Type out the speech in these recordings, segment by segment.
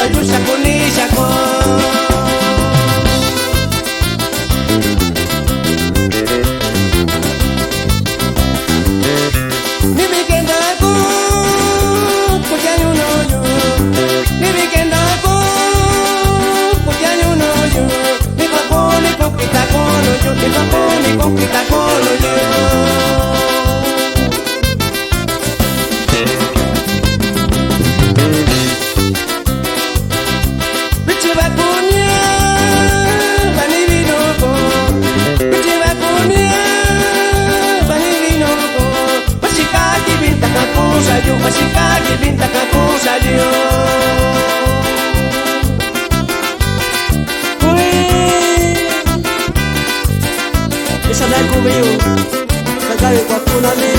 yusha kunisha ko kita kono yo bichi bakunya bani binoko bichi bakunya bani binoko masikaki binta kakusa yo masikaki binta kakusa yo Sana kubiyo Nagayo kwa kunani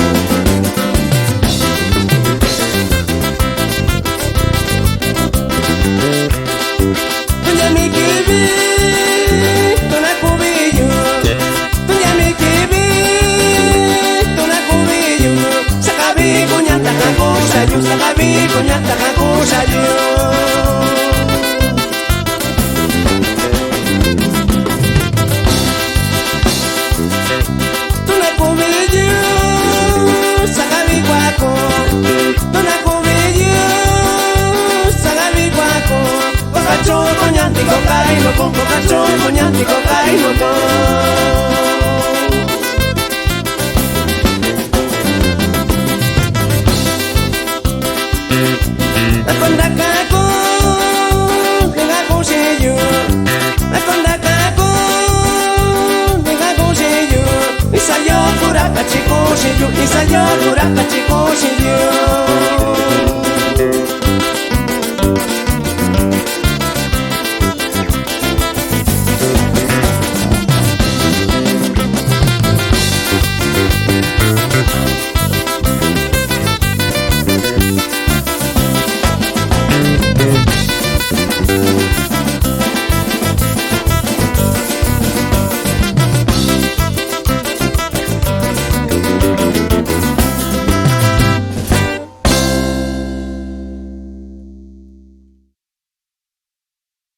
Tunya mikibi Tuna kubiyo Tunya mikibi Tuna kubiyo Sakabi kunyata kakusayo Sakabi kunyata kakusayo Nyantiko kaino con cocachomo nyantiko kaino con Akonda kako Dengaku seyo Akonda kako Dengaku seyo Isayo kuraka chiku seyo Isayo kuraka chiku